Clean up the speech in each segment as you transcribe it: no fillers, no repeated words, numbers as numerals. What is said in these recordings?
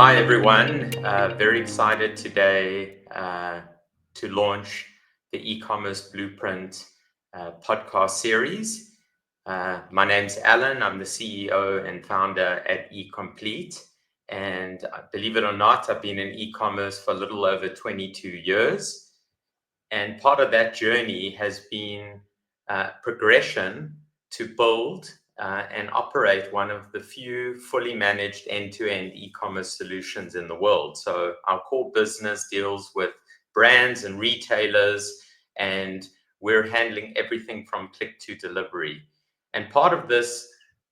Hi, everyone. Very excited today to launch the e-commerce blueprint podcast series. My name's Alan. I'm the CEO and founder at eComplete. And believe it or not, I've been in e-commerce for a little over 22 years. And part of that journey has been progression to build and operate one of the few fully managed end-to-end e-commerce solutions in the world. So our core business deals with brands and retailers, and we're handling everything from click to delivery. And part of this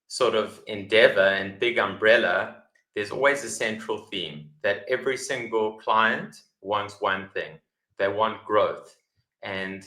sort of endeavor and big umbrella, there's always a central theme that every single client wants one thing. They want growth, and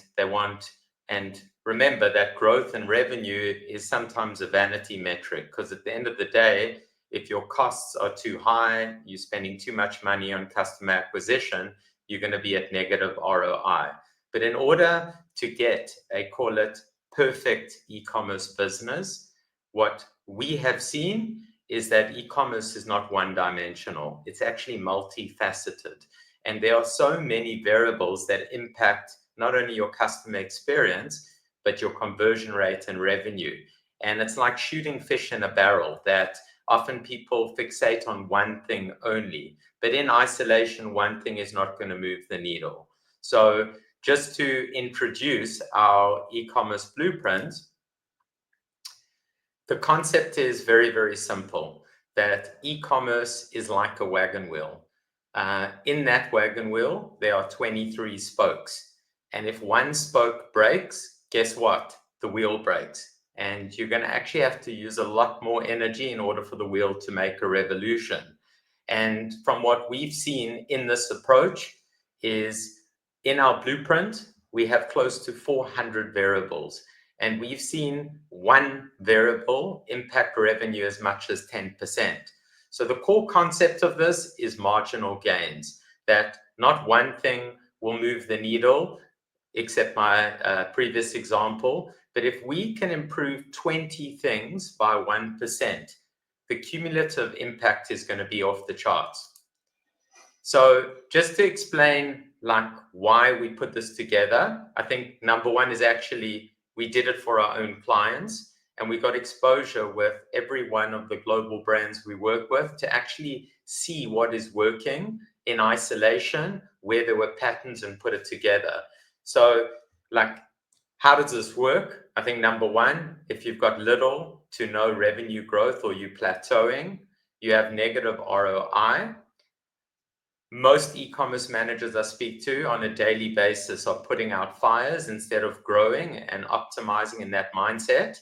remember that growth and revenue is sometimes a vanity metric, because at the end of the day, if your costs are too high, you're spending too much money on customer acquisition, you're going to be at negative ROI. But in order to get call it perfect e-commerce business, what we have seen is that e-commerce is not one-dimensional. It's actually multifaceted. And there are so many variables that impact not only your customer experience, but your conversion rate and revenue. And it's like shooting fish in a barrel, that often people fixate on one thing only. But in isolation, one thing is not going to move the needle. So just to introduce our e-commerce blueprint, the concept is very, very simple, that e-commerce is like a wagon wheel. In that wagon wheel, there are 23 spokes. And if one spoke breaks, guess what? The wheel breaks. And you're going to actually have to use a lot more energy in order for the wheel to make a revolution. And from what we've seen in this approach is, in our blueprint, we have close to 400 variables. And we've seen one variable impact revenue as much as 10%. So the core concept of this is marginal gains, that not one thing will move the needle, except my previous example. But if we can improve 20 things by 1%, the cumulative impact is going to be off the charts. So just to explain why we put this together, I think number one is actually we did it for our own clients, and we got exposure with every one of the global brands we work with to actually see what is working in isolation, where there were patterns, and put it together. So how does this work? I think number one, if you've got little to no revenue growth or you're plateauing, you have negative ROI. Most e-commerce managers I speak to on a daily basis are putting out fires instead of growing and optimizing in that mindset.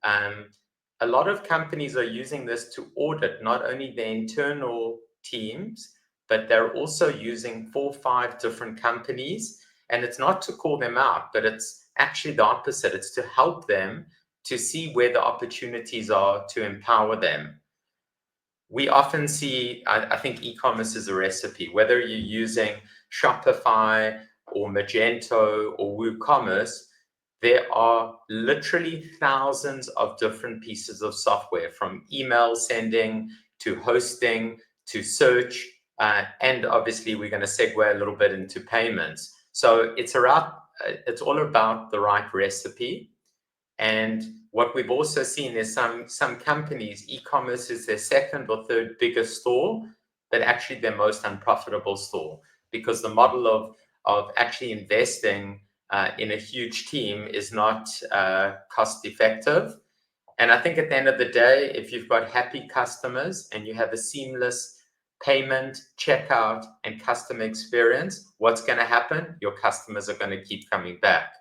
A lot of companies are using this to audit not only their internal teams, but they're also using 4 or 5 different companies. And it's not to call them out, but it's actually the opposite. It's to help them to see where the opportunities are to empower them. We often see, I think e-commerce is a recipe, whether you're using Shopify or Magento or WooCommerce, there are literally thousands of different pieces of software, from email sending to hosting to search. And obviously, we're going to segue a little bit into payments. So it's all about the right recipe. And what we've also seen is some companies, e-commerce is their second or third biggest store, but actually their most unprofitable store, because the model of actually investing in a huge team is not cost effective. And I think at the end of the day, if you've got happy customers and you have a seamless payment, checkout, and customer experience, what's going to happen? Your customers are going to keep coming back.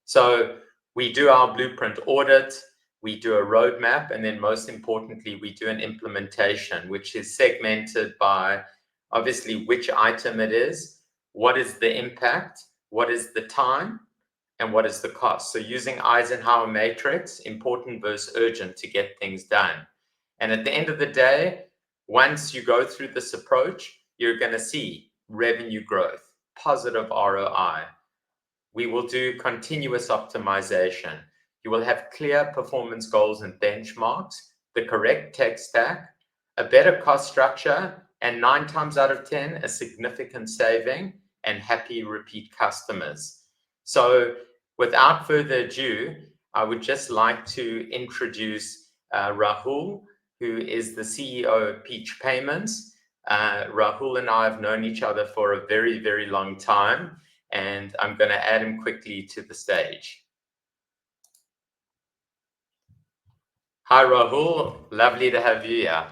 So we do our blueprint audit, we do a roadmap, and then most importantly, we do an implementation, which is segmented by obviously which item it is, what is the impact, what is the time, and what is the cost. So using Eisenhower matrix, important versus urgent, to get things done. And at the end of the day, once you go through this approach, you're going to see revenue growth, positive ROI. We will do continuous optimization. You will have clear performance goals and benchmarks, the correct tech stack, a better cost structure, and 9 times out of 10, a significant saving and happy repeat customers. So without further ado, I would just like to introduce Rahul, who is the CEO of Peach Payments. Rahul and I have known each other for a very, very long time, and I'm going to add him quickly to the stage. Hi, Rahul. Lovely to have you here.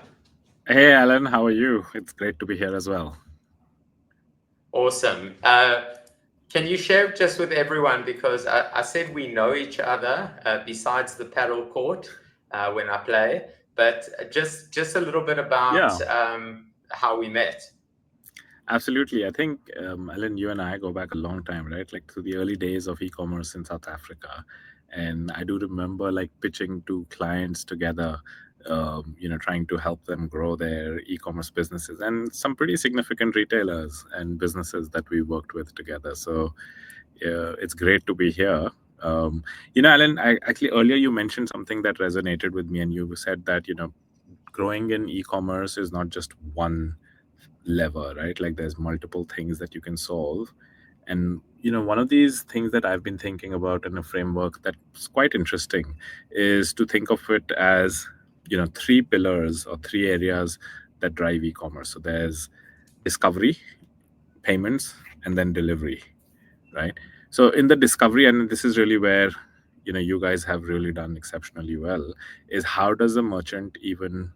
Hey, Alan, how are you? It's great to be here as well. Awesome. Can you share just with everyone, because I said we know each other besides the paddle court when I play, but just a little bit about Yeah, how we met. absolutely. I think, Alan, you and I go back a long time, right? Like to the early days of e-commerce in South Africa. And I do remember like pitching to clients together, trying to help them grow their e-commerce businesses and some pretty significant retailers and businesses that we worked with together. So it's great to be here. Alan, actually earlier you mentioned something that resonated with me, and you said that growing in e-commerce is not just one lever, right? Like there's multiple things that you can solve. And one of these things that I've been thinking about in a framework that's quite interesting is to think of it as three pillars or three areas that drive e-commerce. So there's discovery, payments, and then delivery, right? So in the discovery, and this is really where you guys have really done exceptionally well, is how does a merchant even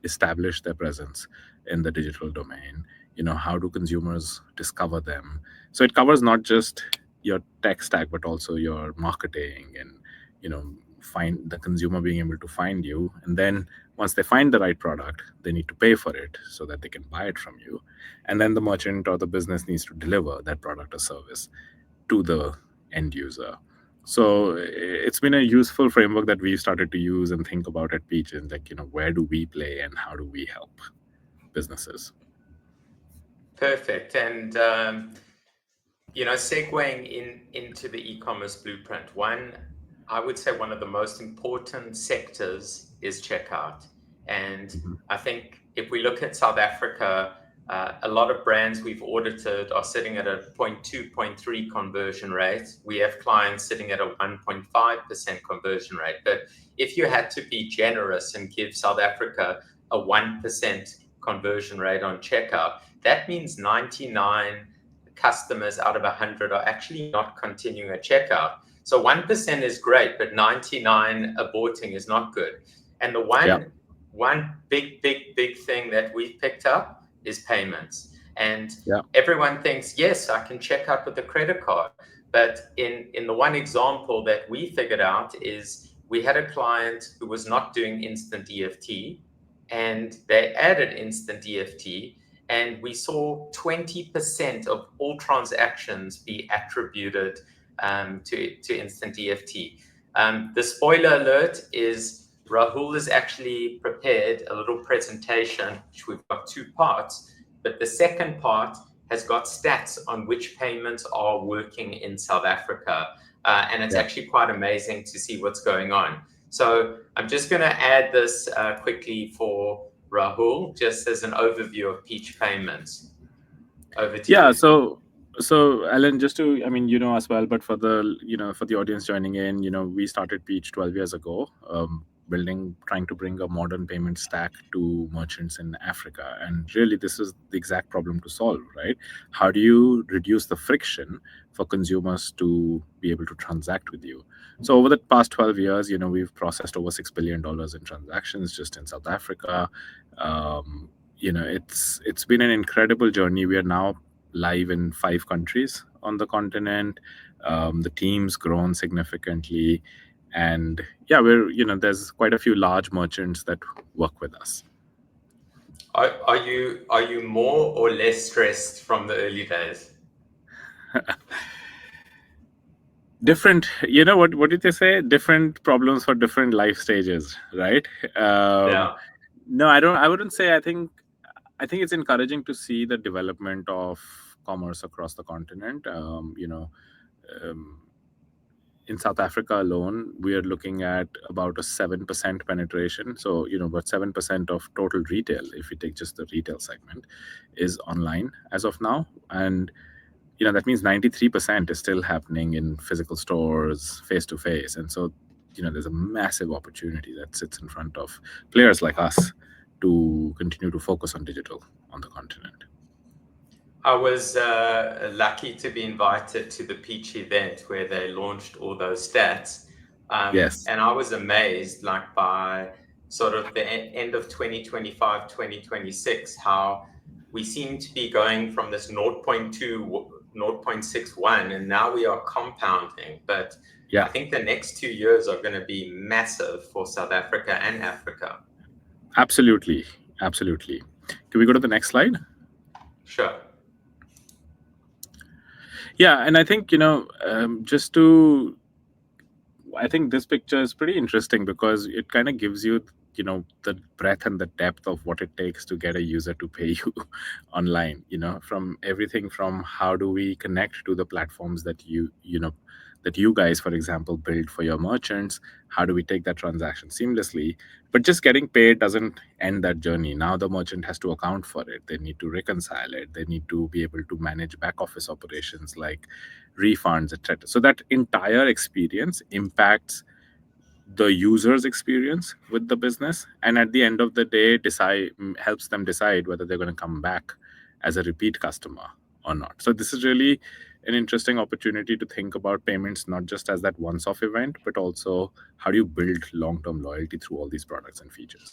establish their presence in the digital domain? How do consumers discover them? So it covers not just your tech stack but also your marketing and you know find the consumer being able to find you, and then once they find the right product they need to pay for it so that they can buy it from you, and then the merchant or the business needs to deliver that product or service to the end user. So it's been a useful framework that we've started to use and think about at Peach, and like where do we play and how do we help businesses. Perfect. And segueing into the e-commerce blueprint, I would say one of the most important sectors is checkout. And Mhm. I think if we look at South Africa, a lot of brands we've audited are sitting at a 0.2, 0.3 conversion rate. We have clients sitting at a 1.5% conversion rate. But if you had to be generous and give South Africa a 1% conversion rate on checkout, that means 99 customers out of 100 are actually not continuing a checkout. So 1% is great, but 99 aborting is not good. And the Yeah, one big thing that we've picked up is payments. And yeah, everyone thinks, yes, I can check out with a credit card. But in the one example that we figured out is we had a client who was not doing instant EFT, and they added instant EFT, and we saw 20% of all transactions be attributed to instant EFT. The spoiler alert is Rahul has actually prepared a little presentation, which we've got two parts, but the second part has got stats on which payments are working in South Africa. And it's yeah. actually quite amazing to see what's going on. So I'm just going to add this quickly for Rahul, just as an overview of Peach Payments. Over to Yeah, you. so Alan, just to, I mean, as well, but for the for the audience joining in, we started Peach 12 years ago, trying to bring a modern payment stack to merchants in Africa, and really this is the exact problem to solve, right? How do you reduce the friction for consumers to be able to transact with you? So over the past 12 years, we've processed over $6 billion in transactions just in South Africa. It's been an incredible journey. We are now live in 5 countries on the continent. The team's grown significantly, and yeah, there's quite a few large merchants that work with us. Are you more or less stressed from the early days? Different, what did they say? Different problems for different life stages, right? Um, Yeah. no, I wouldn't say. I think it's encouraging to see the development of commerce across the continent. Um, in South Africa alone, we are looking at about a 7% penetration. So, about 7% of total retail, if we take just the retail segment, is online as of now. And, that means 93% is still happening in physical stores, face to face. And so, there's a massive opportunity that sits in front of players like us to continue to focus on digital on the continent. I was lucky to be invited to the Peach event where they launched all those stats. Yes. And I was amazed, like by sort of the end of 2025, 2026, how we seem to be going from this 0.2, 0.61, and now we are compounding. But Yeah. I think the next 2 years are going to be massive for South Africa and Africa. Absolutely. Absolutely. Can we go to the next slide? Sure. Yeah, and I think just to I think this picture is pretty interesting because it kind of gives you, the breadth and the depth of what it takes to get a user to pay you online. From everything from how do we connect to the platforms that that you guys, for example, build for your merchants. How do we take that transaction seamlessly? But just getting paid doesn't end that journey. Now the merchant has to account for it. They need to reconcile it. They need to be able to manage back office operations like refunds, etc. So that entire experience impacts the user's experience with the business, and at the end of the day, helps them decide whether they're going to come back as a repeat customer or not. So this is really an interesting opportunity to think about payments not just as that once-off event, but also how do you build long-term loyalty through all these products and features.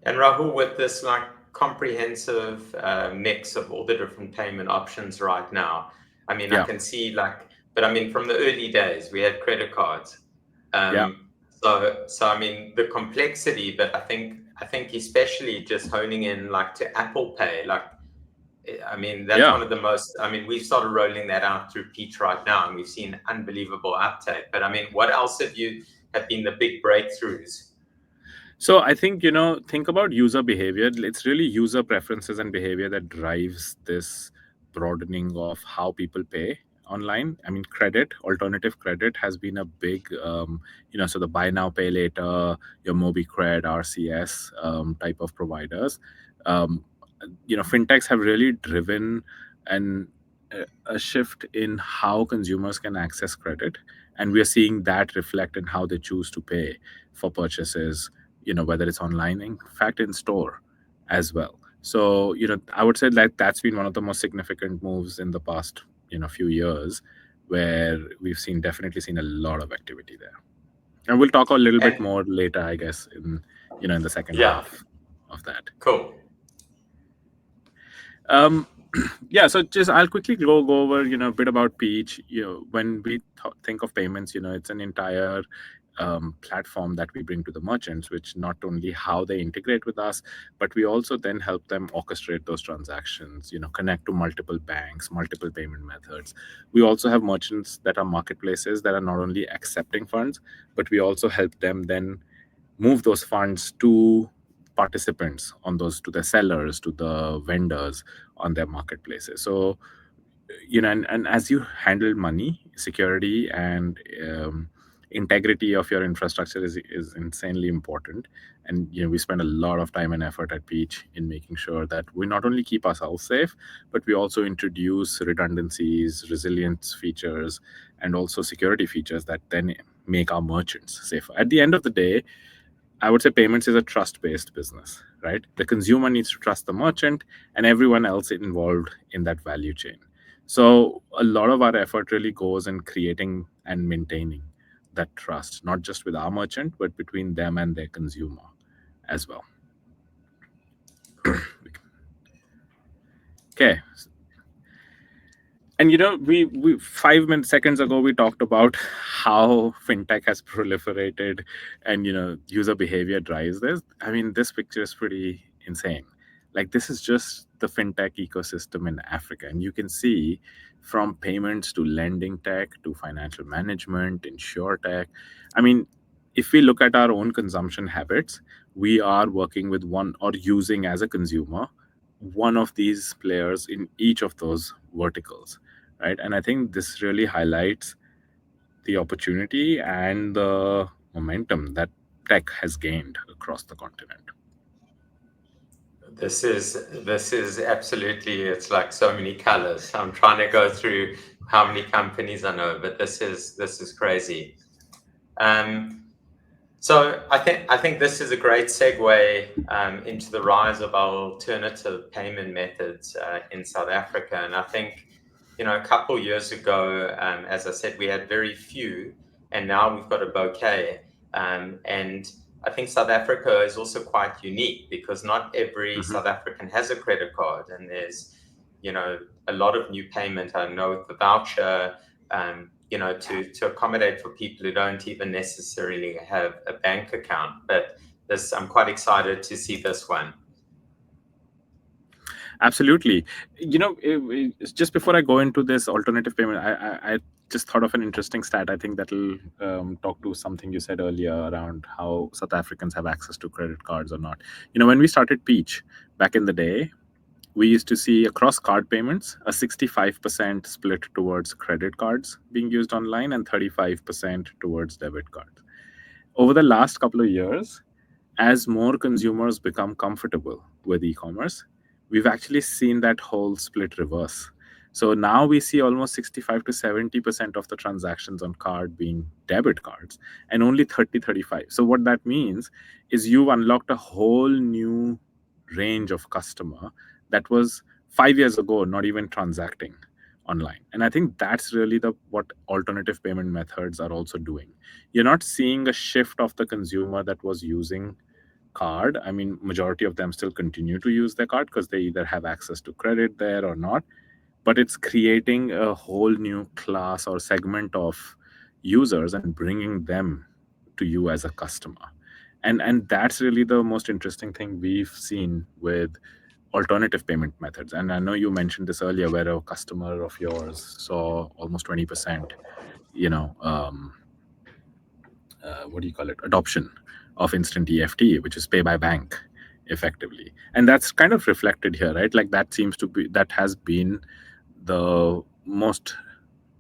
And Rahul, with this like comprehensive mix of all the different payment options right now, I mean, I Yeah. can see like, but I mean, from the early days, we had credit cards. Yeah. So I mean, the complexity, but I think especially just honing in like to Apple Pay, like, I mean, that's Yeah. one of the most, I mean, we've started rolling that out through Peach right now, and we've seen unbelievable uptake. But I mean, what else have been the big breakthroughs? So I think, think about user behavior. It's really user preferences and behavior that drives this broadening of how people pay online. I mean, alternative credit has been a big, so the buy now, pay later, your MobiCred, RCS type of providers. Um, fintechs have really driven an a shift in how consumers can access credit, and we are seeing that reflect in how they choose to pay for purchases, whether it's online, in fact in store as well. So I would say that that's been one of the most significant moves in the past few years, where we've definitely seen a lot of activity there, and we'll talk a little bit And more later, I guess, in the second yeah, half of that. cool. um yeah, so just I'll quickly go over a bit about Peach. When we think of payments, it's an entire platform that we bring to the merchants, which not only how they integrate with us, but we also then help them orchestrate those transactions, connect to multiple banks, multiple payment methods. We also have merchants that are marketplaces that are not only accepting funds, but we also help them then move those funds to participants on those, to the sellers, to the vendors on their marketplaces. So and as you handle money, security and integrity of your infrastructure is insanely important. And we spend a lot of time and effort at Peach in making sure that we not only keep ourselves safe, but we also introduce redundancies, resilience features, and also security features that then make our merchants safer. At the end of the day, I would say payments is a trust-based business, right? The consumer needs to trust the merchant and everyone else involved in that value chain. So a lot of our effort really goes in creating and maintaining that trust, not just with our merchant, but between them and their consumer as well. Cool. Okay. And we 5 minutes seconds ago we talked about how fintech has proliferated, and user behavior drives this. I mean, this picture is pretty insane. Like, this is just the fintech ecosystem in Africa, and you can see from payments to lending tech to financial management, insure tech. I mean, if we look at our own consumption habits, we are working with one, or using as a consumer, one of these players in each of those verticals, right? And I think this really highlights the opportunity and the momentum that tech has gained across the continent. This is absolutely, it's like so many colors. I'm trying to go through how many companies I know, but this is crazy. Um, So I think this is a great segue into the rise of alternative payment methods in South Africa. And I think, a couple years ago, as I said, we had very few, and now we've got a bouquet. And I think South Africa is also quite unique because not every Hmm. South African has a credit card, and there's, a lot of new payment. I know with the voucher, to accommodate for people who don't even necessarily have a bank account. But I'm quite excited to see this one. Absolutely. Just before I go into this alternative payment, I just thought of an interesting stat. I think that'll talk to something you said earlier around how South Africans have access to credit cards or not. When we started Peach back in the day, we used to see across card payments a 65% split towards credit cards being used online and 35% towards debit cards. Over the last couple of years, as more consumers become comfortable with e-commerce, we've actually seen that whole split reverse. So now we see almost 65 to 70% of the transactions on card being debit cards and only 30-35. So what that means is you've unlocked a whole new range of customer that was 5 years ago not even transacting online. And I think that's really the what alternative payment methods are also doing. You're not seeing a shift of the consumer that was using card. I mean, majority of them still continue to use their card because they either have access to credit there or not. But it's creating a whole new class or segment of users and bringing them to you as a customer. And that's really the most interesting thing we've seen with alternative payment methods. And I know you mentioned this earlier, where a customer of yours saw almost 20%, you know, um, what do you call it, adoption of instant EFT, which is pay by bank effectively. And that's kind of reflected here, right? Like that has been the most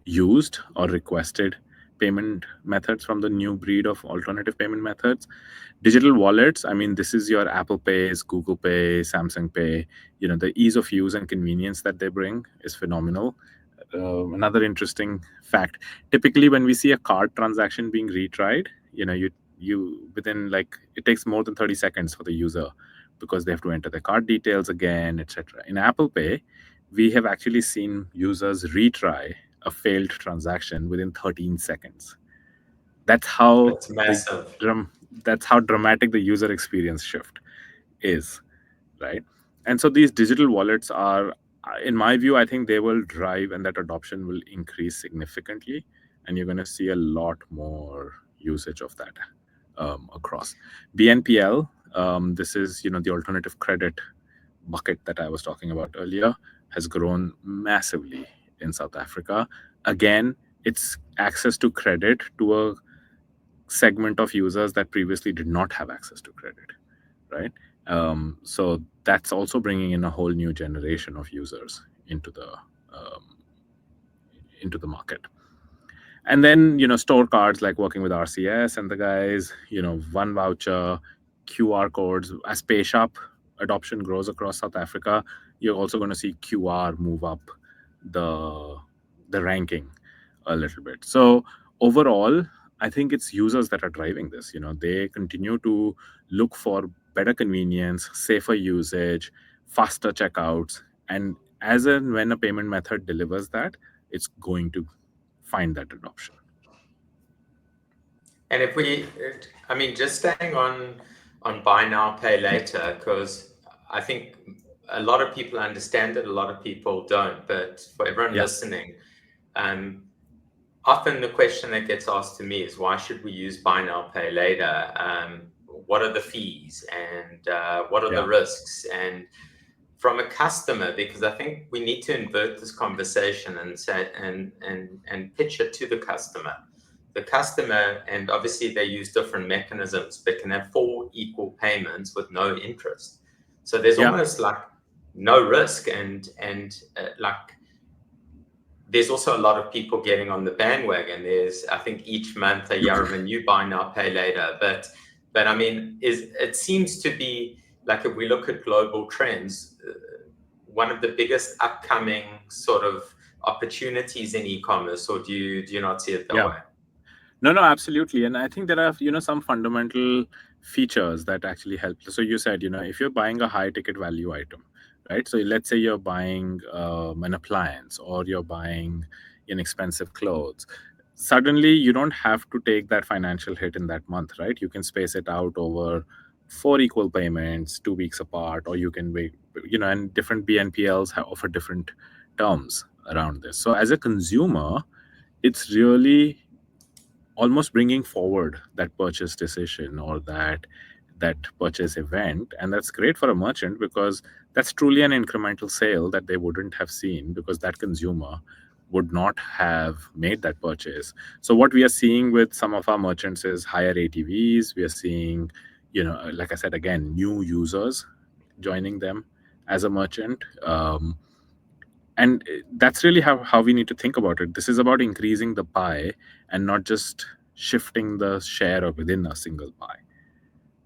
used or requested payment methods from the new breed of alternative payment methods. Digital wallets, I mean, this is your Apple Pays, Google Pay, Samsung Pay. The ease of use and convenience that they bring is phenomenal. Another interesting fact, typically when we see a card transaction being retried, you within, like, it takes more than 30 seconds for the user because they have to enter their card details again, etc. In Apple Pay, we have actually seen users retry a failed transaction within 13 seconds. That's how It's the massive. drum that's how dramatic the user experience shift is, right? And so these digital wallets are, in my view, I think they will drive, and that adoption will increase significantly, and you're going to see a lot more usage of that across BNPL. This is, the alternative credit bucket that I was talking about earlier, has grown massively in South Africa. Again, it's access to credit to a segment of users that previously did not have access to credit, right? So that's also bringing in a whole new generation of users into the market. And then, store cards, like working with RCS and the guys, one voucher, QR codes. As PayShop adoption grows across South Africa, you're also going to see QR move up the the ranking a little bit. So overall, I think it's users that are driving this. They continue to look for better convenience, safer usage, faster checkouts, and as and when a payment method delivers that, it's going to find that adoption. And I mean, just staying on buy now, pay later, because I think a lot of people understand it, a lot of people don't. But for everyone Yeah, listening, um, often the question that gets asked to me is, why should we use buy now, pay later? What are the fees, and what are the yeah, risks? And from a customer, because I think we need to invert this conversation and say and pitch it to the customer. The customer, and obviously they use different mechanisms, but can have 4 equal payments with no interest. So there's yeah, almost like no risk, and like there's also a lot of people getting on the bandwagon. There's, I think, each month a Yarraman new buy now, pay later. But I mean, it seems to be like, if we look at global trends, one of the biggest upcoming sort of opportunities in e-commerce, or do you not see it that Yeah. way? No, absolutely. And I think there are, some fundamental features that actually help. So you said, if you're buying a high ticket value item, right? So let's say you're buying an appliance, or you're buying inexpensive clothes. Suddenly, you don't have to take that financial hit in that month, right? You can space it out over 4 equal payments, 2 weeks apart, or you can wait, and different BNPLs offer different terms around this. So as a consumer, it's really almost bringing forward that purchase decision, or that purchase event. And that's great for a merchant, because that's truly an incremental sale that they wouldn't have seen, because that consumer would not have made that purchase. So what we are seeing with some of our merchants is higher ATVs. We are seeing, like I said, again, new users joining them as a merchant. And that's really how we need to think about it. This is about increasing the pie, and not just shifting the share of within a single pie,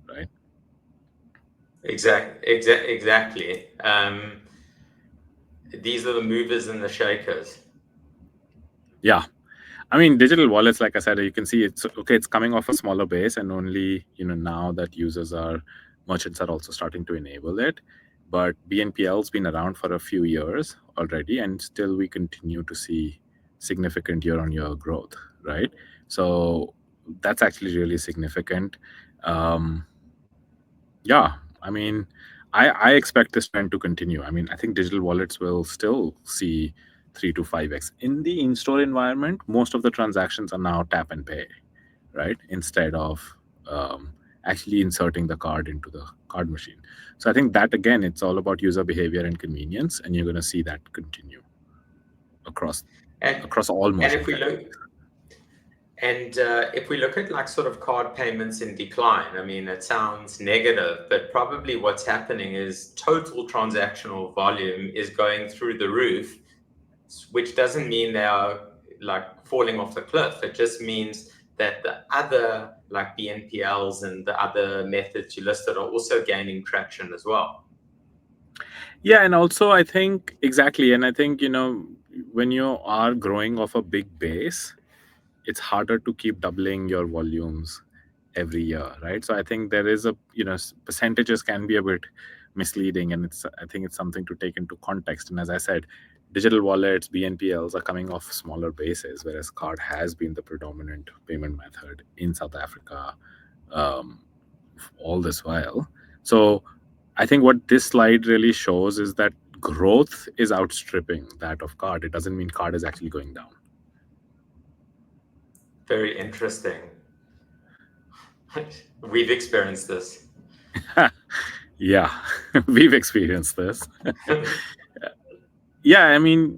right? Exactly. These are the movers and the shakers. Yeah. I mean, digital wallets, like I said, you can see it's okay. It's coming off a smaller base, and only now that merchants are also starting to enable it. But BNPL's been around for a few years already, and still we continue to see significant year-on-year growth, right? So that's actually really significant. Um, yeah, I mean, I expect this trend to continue. I mean, I think digital wallets will still see 3 to 5x in the in-store environment. Most of the transactions are now tap and pay, right? Instead of um, actually inserting the card into the card machine. So I think that, again, it's all about user behavior and convenience, and you're going to see that continue across And across all and merchant if we look categories. and if we look at like sort of card payments in decline, I mean, it sounds negative, but probably what's happening is total transactional volume is going through the roof, which doesn't mean they are like falling off the cliff. It just means that the other like BNPLs and the other methods you listed are also gaining traction as well. Yeah, and also I think exactly, and I think when you are growing off a big base, it's harder to keep doubling your volumes every year, right? So I think there is percentages can be a bit misleading, and I think it's something to take into context. And as I said, digital wallets, BNPLs are coming off smaller bases, whereas card has been the predominant payment method in South Africa um, all this while. So I think what this slide really shows is that growth is outstripping that of card. It doesn't mean card is actually going down. Very interesting. We've experienced this. Yeah, we've experienced this. Yeah, I mean,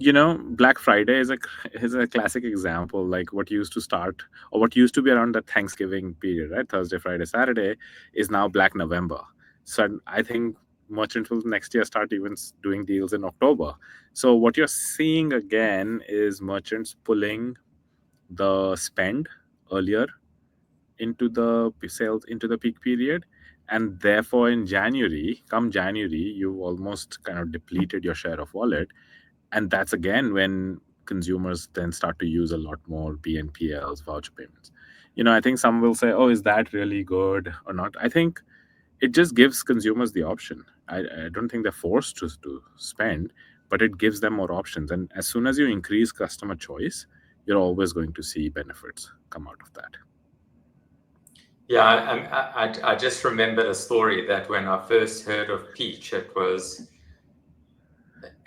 Black Friday is a classic example. Like what used to start, or what used to be around the Thanksgiving period, right? Thursday, Friday, Saturday is now Black November. So I think merchants will next year start even doing deals in October. So what you're seeing again is merchants pulling the spend earlier into the sales, into the peak period. And therefore in January, you've almost kind of depleted your share of wallet. And that's again when consumers then start to use a lot more BNPLs, voucher payments. I think some will say, oh, is that really good or not? I think it just gives consumers the option. I don't think they're forced to spend, but it gives them more options. And as soon as you increase customer choice, you're always going to see benefits come out of that. Yeah, I just remembered a story that when I first heard of Peach, it was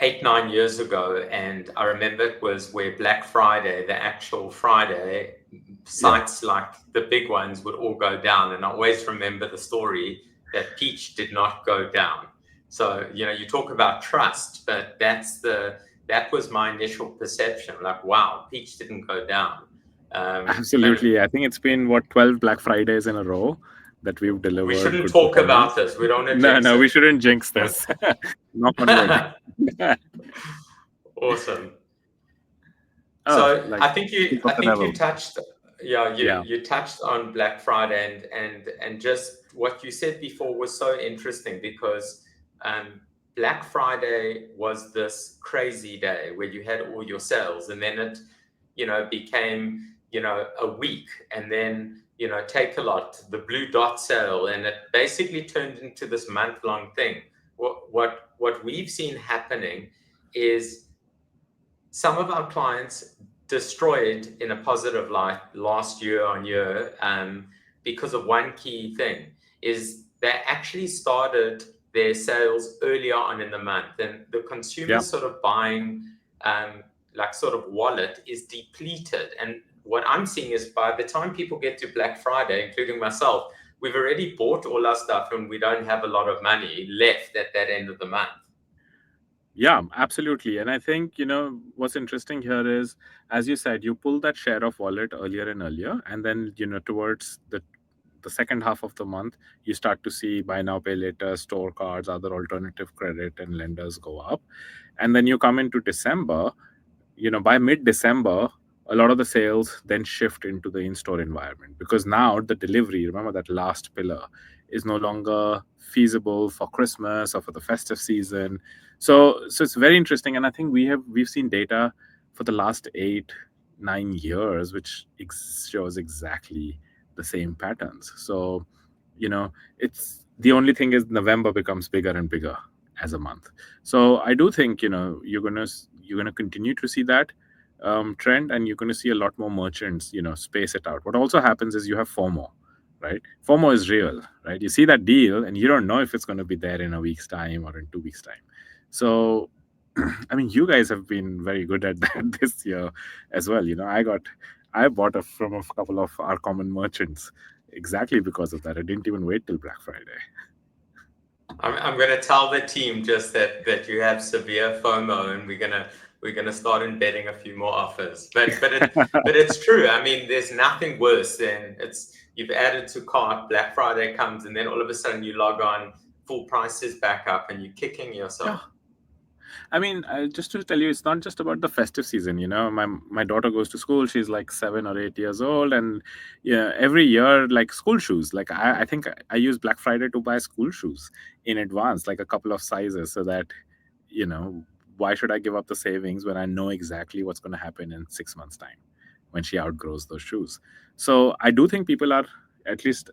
8, 9 years ago, and I remember it was where Black Friday, the actual Friday, Yeah, sites like the big ones would all go down, and I always remember the story that Peach did not go down. So you talk about trust, but that was my initial perception. Like, wow, Peach didn't go down. But absolutely. I think it's been 12 Black Fridays in a row that we've we delivered shouldn't good talk about performance. this. We don't want to No, jinx no, we it. shouldn't jinx this. Knock on wood. Awesome. Oh, So like tip I of the think devil. you touched, yeah, Yeah. you touched on Black Friday, and just what you said before was so interesting because um, Black Friday was this crazy day where you had all your sales, and then it, became, a week, and then, Take a Lot, the Blue Dot sale, and it basically turned into this month-long thing. What we've seen happening is some of our clients destroyed in a positive light last year on year, because of one key thing is they actually started their sales earlier on in the month, and the consumer Yeah. sort of buying, like sort of wallet is depleted. And what I'm seeing is by the time people get to Black Friday, including myself, we've already bought all our stuff and we don't have a lot of money left at that end of the month. Yeah, absolutely. And I think, what's interesting here is, as you said, you pull that share of wallet earlier and earlier. And then, towards the second half of the month, you start to see buy now, pay later, store cards, other alternative credit and lenders go up. And then you come into December, by mid-December, a lot of the sales then shift into the in-store environment, because now the delivery, remember that last pillar, is no longer feasible for Christmas or for the festive season. So it's very interesting, and I think we've seen data for the last 8 9 years which shows exactly the same patterns. So, it's the only thing is November becomes bigger and bigger as a month. So I do think, you're gonna continue to see that trend, and you're going to see a lot more merchants, space it out. What also happens is you have FOMO, right? FOMO is real, right? You see that deal and you don't know if it's going to be there in a week's time or in 2 weeks time. So I mean, you guys have been very good at that this year as well. I bought from a couple of our common merchants exactly because of that. I didn't even wait till Black Friday. I'm going to tell the team just that you have severe FOMO, and we're gonna start embedding a few more offers. But it's true. I mean, there's nothing worse than it's you've added to cart, Black Friday comes, and then all of a sudden you log on, full price is back up, and you're kicking Yeah. yourself. I mean, just to tell you, it's not just about the festive season. My daughter goes to school. She's like 7 or 8 years old, and yeah, every year, like school shoes. Like I think I use Black Friday to buy school shoes in advance, like a couple of sizes, so that you know why should I give up the savings when I know exactly what's going to happen in 6 months' time when she outgrows those shoes. So I do think people are, at least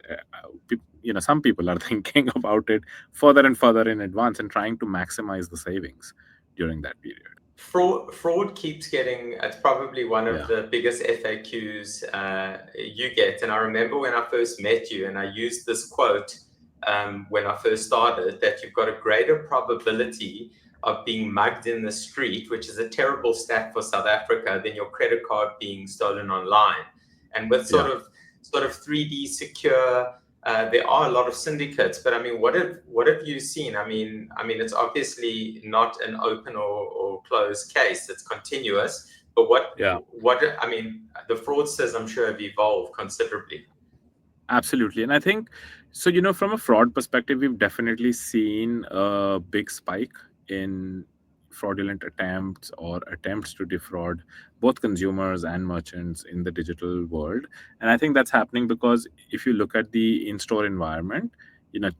some people are thinking about it further and further in advance and trying to maximize the savings during that period. Fraud keeps getting, it's probably one of Yeah. the biggest FAQs you get. And I remember when I first met you, and I used this quote when I first started, that you've got a greater probability of being mugged in the street, which is a terrible stat for South Africa, than your credit card being stolen online. And with Yeah. sort of 3D secure, there are a lot of syndicates, but I mean, what have you seen? I mean, it's obviously not an open or closed case; it's continuous. But Yeah. I mean, the fraudsters, I'm sure, have evolved considerably. Absolutely. And I think, so, from a fraud perspective, we've definitely seen a big spike in fraudulent attempts or attempts to defraud both consumers and merchants in the digital world. And I think that's happening because if you look at the in store environment,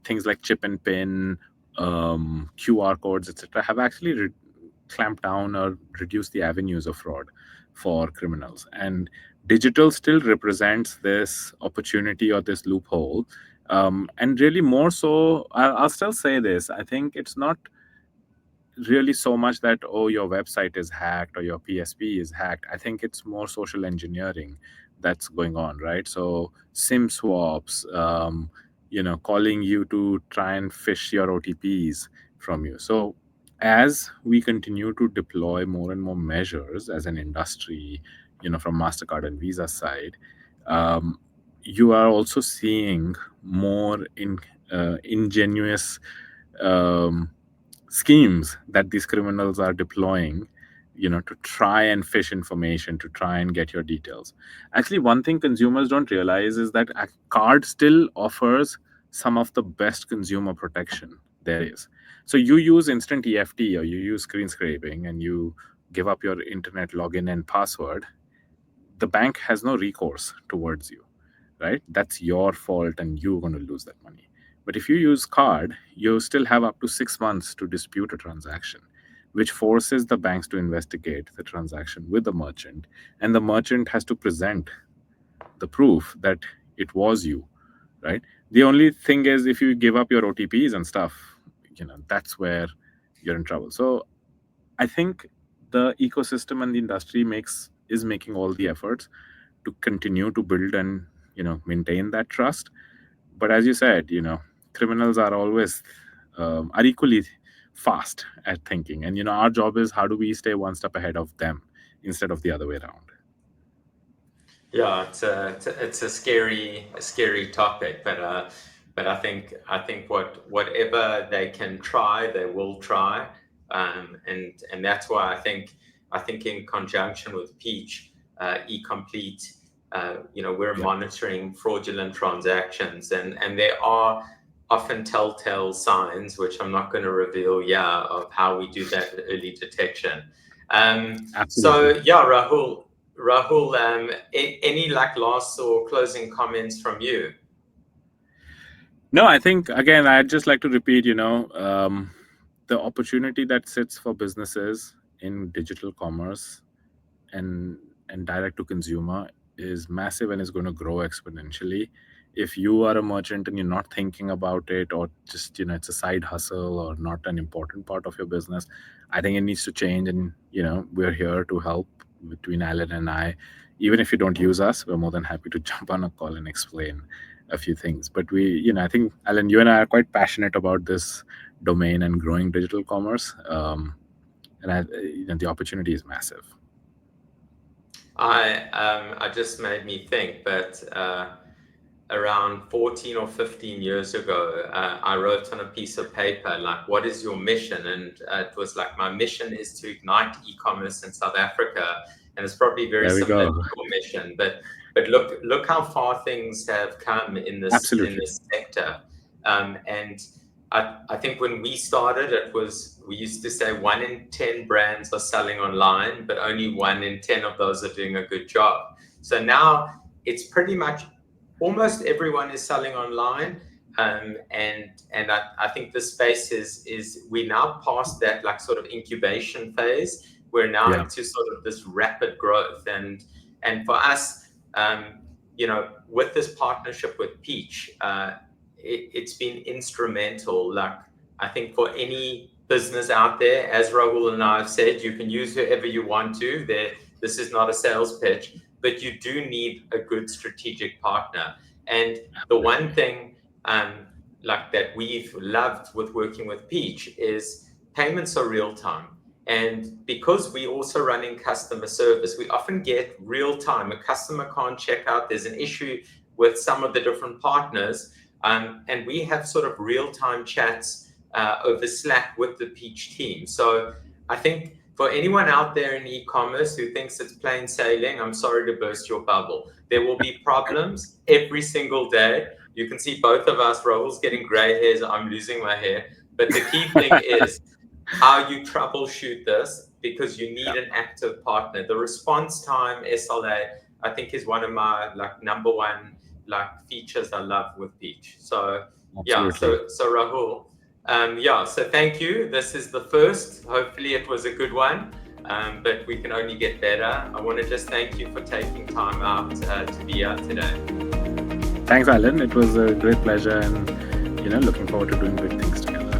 things like chip and pin, QR codes, etc., have actually clamped down or reduced the avenues of fraud for criminals. And digital still represents this opportunity or this loophole. And really, more so, I'll still say this, I think it's not really so much that, oh, your website is hacked or your PSP is hacked. I think it's more social engineering that's going on, right? So SIM swaps, calling you to try and fish your OTPs from you. So as we continue to deploy more and more measures as an industry, from Mastercard and Visa side, um, you are also seeing more ingenuous um, schemes that these criminals are deploying, to try and fish information, to try and get your details. Actually, one thing consumers don't realize is that a card still offers some of the best consumer protection there is. So you use instant EFT or you use screen scraping and you give up your internet login and password, the bank has no recourse towards you, right? That's your fault and you're going to lose that money. But if you use card, you still have up to 6 months to dispute a transaction, which forces the banks to investigate the transaction with the merchant, and the merchant has to present the proof that it was you, right? The only thing is, if you give up your OTPs and stuff, that's where you're in trouble. So I think the ecosystem and the industry is making all the efforts to continue to build and maintain that trust. But as you said, criminals are always are equally fast at thinking, and our job is how do we stay one step ahead of them instead of the other way around. Yeah, it's a scary topic, but I think whatever they can try, they will try, and that's why I think in conjunction with Peach, eComplete, we're Yeah, monitoring fraudulent transactions, and there are often telltale signs, which I'm not going to reveal, yeah, of how we do that early detection. absolutely. So yeah, Rahul, any like last or closing comments from you? No, I think again, I'd just like to repeat, the opportunity that sits for businesses in digital commerce and direct to consumer is massive and is going to grow exponentially. If you are a merchant and you're not thinking about it, or just it's a side hustle or not an important part of your business, I think it needs to change. And we're here to help between Alan and I. Even if you don't use us, we're more than happy to jump on a call and explain a few things. But I think, Alan, you and I are quite passionate about this domain and growing digital commerce, and the opportunity is massive. I just made me think, but around 14 or 15 years ago, I wrote on a piece of paper, like, what is your mission? And it was like, my mission is to ignite e-commerce in South Africa. And it's probably very There we similar go. to your mission, but look how far things have come in this Absolutely. sector. And I think when we started, we used to say 1 in 10 brands are selling online, but only 1 in 10 of those are doing a good job. So now it's pretty much almost everyone is selling online. And I think the space is we now past that like sort of incubation phase. We're now Yeah. into sort of this rapid growth, and for us, with this partnership with Peach, it's been instrumental. Like, I think for any business out there, as Rahul and I have said, you can use whoever you want to. This is not a sales pitch, but you do need a good strategic partner. And the one thing like that we've loved with working with Peach is payments are real time. And because we also running customer service, we often get real time. A customer can't check out, there's an issue with some of the different partners, and we have sort of real time chats over Slack with the Peach team. So I think for anyone out there in e-commerce who thinks it's plain sailing, I'm sorry to burst your bubble. There will be problems every single day. You can see both of us, Rahul's getting gray hairs, I'm losing my hair. But the key thing is how you troubleshoot this, because you need an active partner. The response time SLA, I think, is one of my like number one like features I love with Peach. So yeah, Absolutely. so Rahul, yeah, so thank you. This is the first. Hopefully it was a good one, but we can only get better. I want to just thank you for taking time out to be here today. Thanks, Alan. It was a great pleasure, and looking forward to doing big things together.